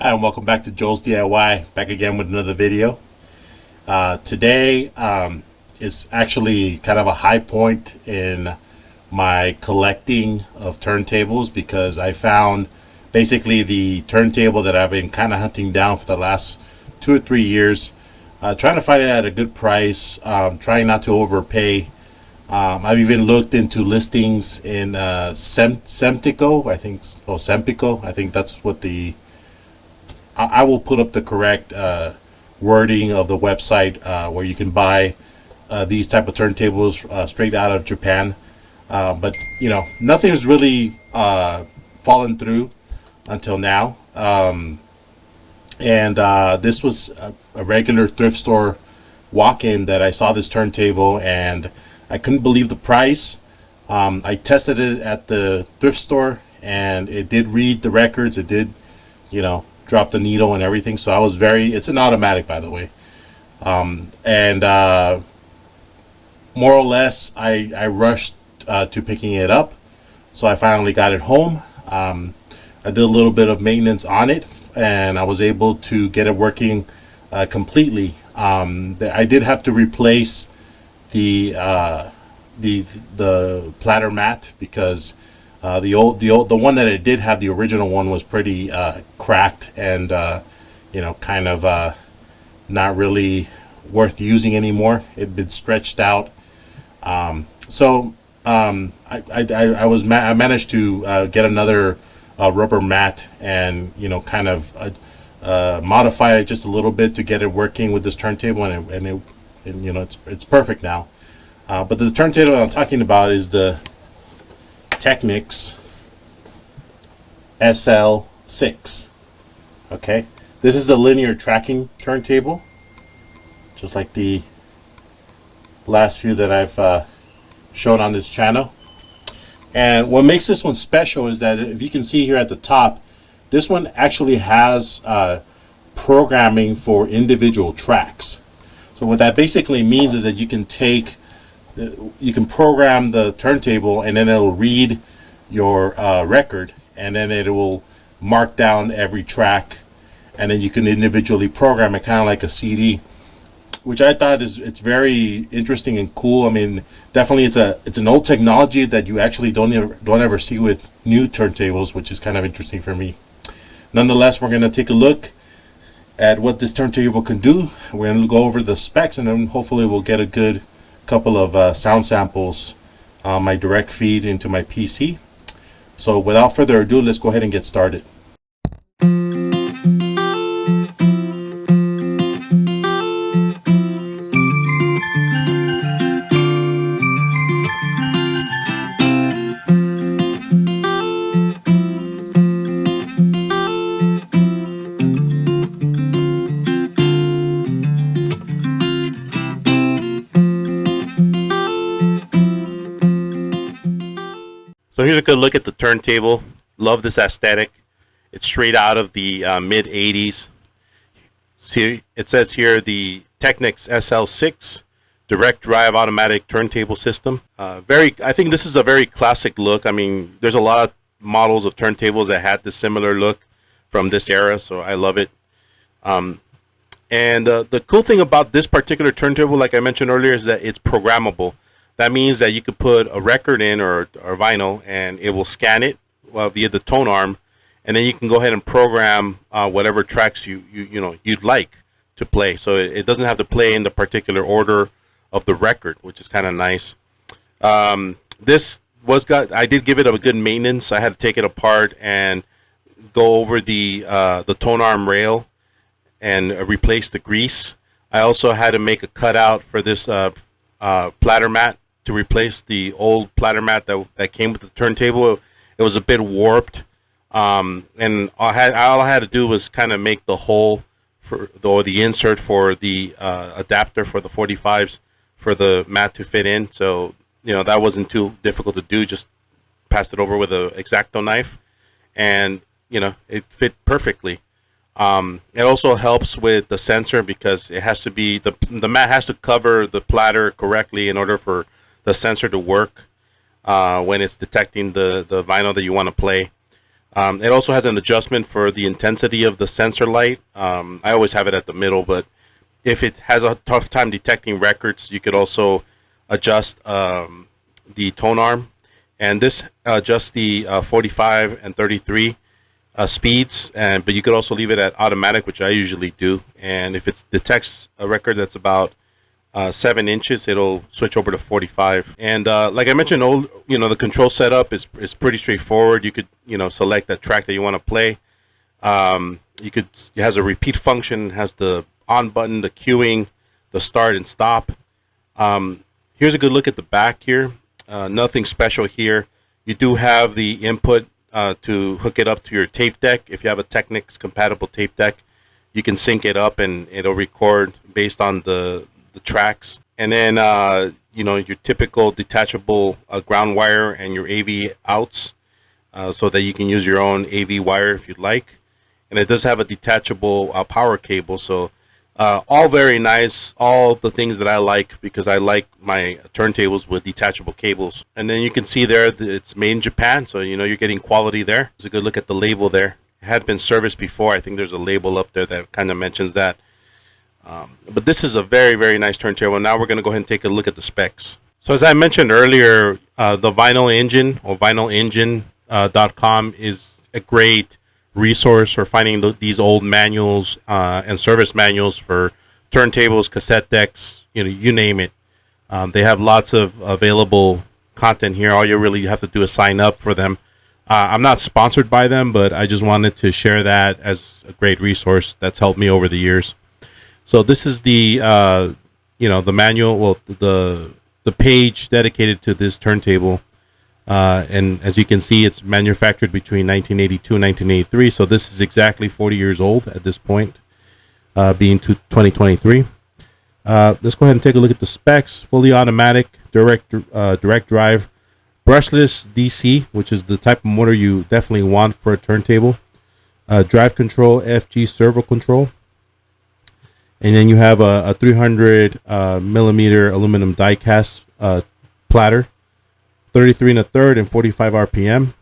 Hi, and welcome back to Joel's DIY, back again with another video. Today is actually kind of a high point in my collecting of turntables because I found basically the turntable that I've been kind of hunting down for the last 2 or 3 years, trying to find it at a good price, trying not to overpay. I've even looked into listings in Sempico, I think that's what I will put up the correct wording of the website where you can buy these type of turntables straight out of Japan. But nothing's really fallen through until now. And this was a regular thrift store walk-in that I saw this turntable, and I couldn't believe the price. I tested it at the thrift store, and it did read the records. It did, drop the needle and everything. So it's an automatic, by the way. And more or less, I rushed to picking it up. So I finally got it home. I did a little bit of maintenance on it, and I was able to get it working completely. I did have to replace the platter mat because the one that it did have, the original one, was pretty cracked and kind of not really worth using anymore. It'd been stretched out. I managed to get another rubber mat and kind of modify it just a little bit to get it working with this turntable, and it's perfect now. But the turntable I'm talking about is the Technics SL-6. Okay, this is a linear tracking turntable, just like the last few that I've shown on this channel. And what makes this one special is that, if you can see here at the top, this one actually has programming for individual tracks. So what that basically means is that you can program the turntable, and then it'll read your record, and then it will mark down every track, and then you can individually program it, kind of like a CD, which I thought it's very interesting and cool. I mean, definitely it's an old technology that you actually don't ever see with new turntables, which is kind of interesting for me. Nonetheless, we're going to take a look at what this turntable can do. We're going to go over the specs, and then hopefully we'll get a good couple of sound samples on my direct feed into my PC. So without further ado, let's go ahead and get started. So here's a good look at the turntable. Love this aesthetic. It's straight out of the mid 80s. See, it says here the Technics SL-6 direct drive automatic turntable system. I think this is a very classic look. I mean, there's a lot of models of turntables that had this similar look from this era, so I love it. The cool thing about this particular turntable, like I mentioned earlier, is that it's programmable. That means that you could put a record in or vinyl, and it will scan it via the tone arm, and then you can go ahead and program whatever tracks you'd like to play. So it doesn't have to play in the particular order of the record, which is kind of nice. I did give it a good maintenance. I had to take it apart and go over the tone arm rail and replace the grease. I also had to make a cutout for this platter mat to replace the old platter mat that came with the turntable. It was a bit warped, and all I had to do was kind of make the hole or the insert for the adapter for the 45s for the mat to fit in. So that wasn't too difficult to do. Just passed it over with an X-Acto knife, and it fit perfectly. It also helps with the sensor because it has to be the mat has to cover the platter correctly in order for the sensor to work when it's detecting the vinyl that you want to play. It also has an adjustment for the intensity of the sensor light. I always have it at the middle, but if it has a tough time detecting records, you could also adjust the tone arm, and this adjusts the 45 and 33 speeds, and but you could also leave it at automatic, which I usually do. And if it detects a record that's about 7 inches, it'll switch over to 45. And like I mentioned, the control setup is pretty straightforward. You could select that track that you want to play. It has a repeat function, has the on button, the queuing, the start and stop. Here's a good look at the back here. Nothing special here. You do have the input to hook it up to your tape deck. If you have a Technics compatible tape deck, you can sync it up and it'll record based on the tracks. And then your typical detachable ground wire and your AV outs, so that you can use your own AV wire if you'd like. And it does have a detachable power cable, so all very nice, all the things that I like, because I like my turntables with detachable cables. And then you can see there that it's made in Japan, so you're getting quality there. It's a good look at the label there. It had been serviced before. I think there's a label up there that kind of mentions that. But this is a very, very nice turntable. Now we're going to go ahead and take a look at the specs. So as I mentioned earlier, the Vinyl Engine, or vinylengine.com, is a great resource for finding these old manuals and service manuals for turntables, cassette decks, you name it. They have lots of available content here. All you really have to do is sign up for them. I'm not sponsored by them, but I just wanted to share that as a great resource that's helped me over the years. So this is the the manual, well, the page dedicated to this turntable. And as you can see, it's manufactured between 1982 and 1983. So this is exactly 40 years old at this point, being 2023. Let's go ahead and take a look at the specs. Fully automatic, direct drive, brushless DC, which is the type of motor you definitely want for a turntable. Drive control, FG servo control. And then you have a 300 millimeter aluminum die cast platter, 33 1/3 and 45 RPM,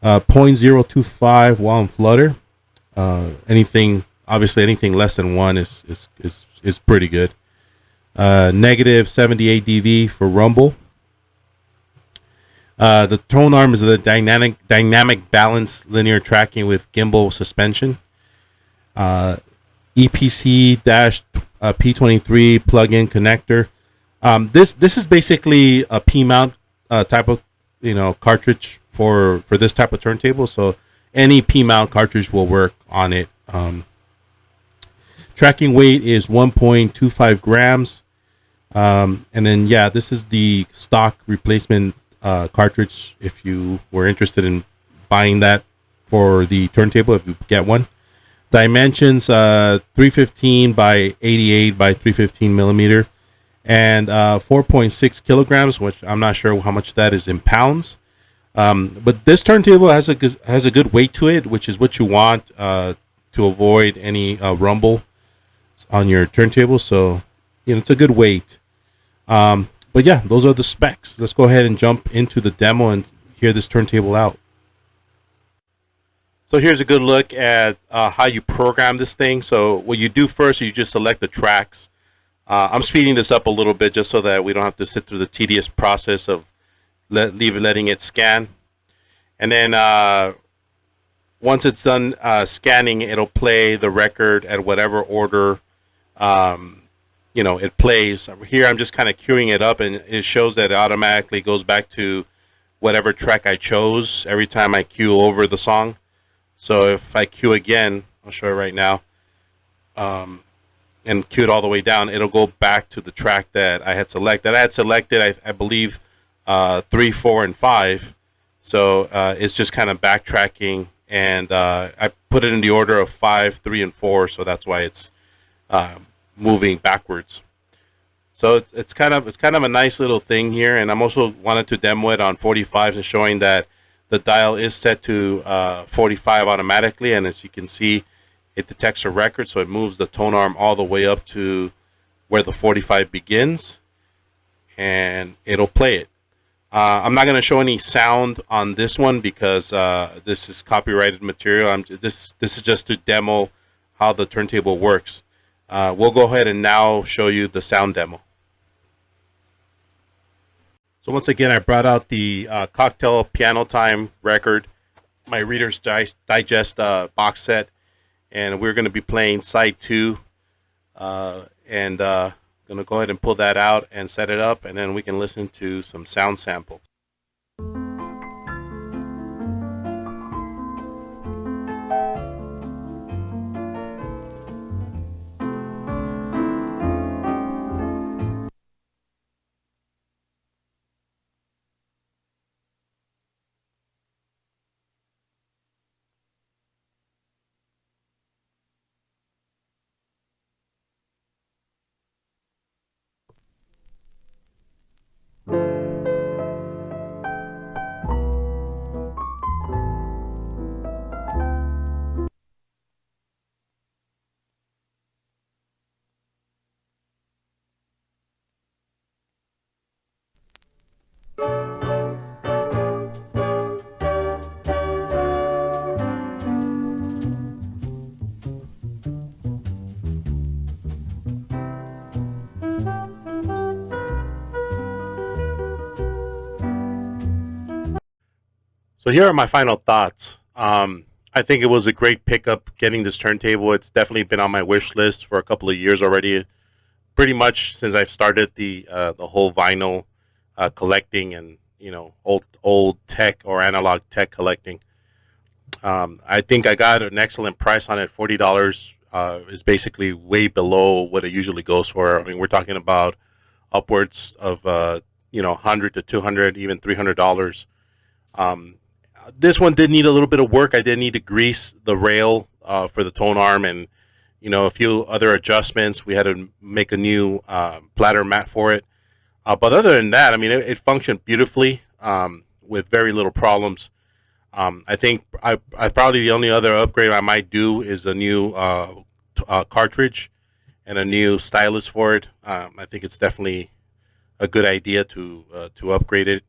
0.025 while in flutter. Anything less than 1 is pretty good. Negative 78 dB for rumble. The tone arm is the dynamic balance linear tracking with gimbal suspension. EPC-P23 plug-in connector. This is basically a P-mount type of cartridge for this type of turntable. So any P-mount cartridge will work on it. Tracking weight is 1.25 grams. And then this is the stock replacement cartridge if you were interested in buying that for the turntable, if you get one. Dimensions 315 by 88 by 315 millimeter, and 4.6 kilograms, which I'm not sure how much that is in pounds. But this turntable has a good weight to it, which is what you want to avoid any rumble on your turntable. So it's a good weight. But yeah, those are the specs. Let's go ahead and jump into the demo and hear this turntable out. So here's a good look at how you program this thing. So what you do first, you just select the tracks. I'm speeding this up a little bit just so that we don't have to sit through the tedious process of letting it scan. And then once it's done scanning, it'll play the record at whatever order it plays. Here I'm just kind of queuing it up, and it shows that it automatically goes back to whatever track I chose every time I queue over the song. So if I queue again, I'll show you right now, and queue it all the way down, it'll go back to the track that I had selected. I believe 3, 4, and 5. So it's just kind of backtracking, and I put it in the order of 5, 3, and 4. So that's why it's moving backwards. So it's kind of a nice little thing here, and I'm also wanted to demo it on 45s and showing that the dial is set to 45 automatically, and as you can see, it detects a record, so it moves the tone arm all the way up to where the 45 begins, and it'll play it. I'm not going to show any sound on this one because this is copyrighted material. This is just to demo how the turntable works. We'll go ahead and now show you the sound demo. So once again, I brought out the Cocktail Piano Time record, my Reader's Digest box set, and we're going to be playing side 2, and going to go ahead and pull that out and set it up, and then we can listen to some sound samples. So here are my final thoughts. I think it was a great pickup getting this turntable. It's definitely been on my wish list for a couple of years already. Pretty much since I've started the whole vinyl collecting and old tech or analog tech collecting. I think I got an excellent price on it. $40 is basically way below what it usually goes for. I mean, we're talking about upwards of $100 to $200, even $300. Um, this one did need a little bit of work. I did need to grease the rail for the tone arm and a few other adjustments. We had to make a new platter mat for it. But other than that, I mean, it functioned beautifully with very little problems. I think I probably the only other upgrade I might do is a new cartridge and a new stylus for it. I think it's definitely a good idea to upgrade it.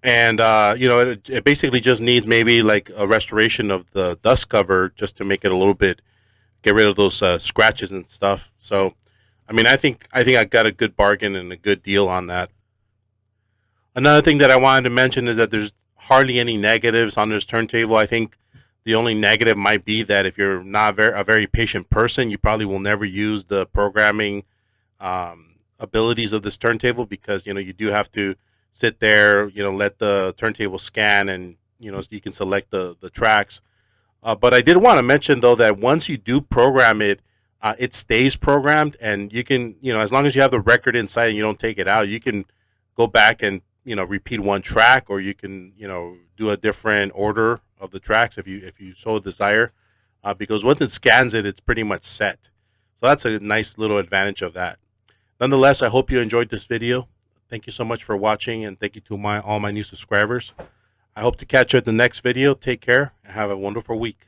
And it basically just needs maybe like a restoration of the dust cover just to make it a little bit get rid of those scratches and stuff. So, I mean, I think I got a good bargain and a good deal on that. Another thing that I wanted to mention is that there's hardly any negatives on this turntable. I think the only negative might be that if you're not a very patient person, you probably will never use the programming abilities of this turntable because you do have to sit there, let the turntable scan and you can select the tracks. But I did want to mention though that once you do program it, it stays programmed, and you can, as long as you have the record inside and you don't take it out, you can go back and repeat one track, or you can do a different order of the tracks if you so desire, because once it scans it, it's pretty much set. So that's a nice little advantage of that. Nonetheless, I hope you enjoyed this video. Thank you so much for watching, and thank you to all my new subscribers. I hope to catch you at the next video. Take care and have a wonderful week.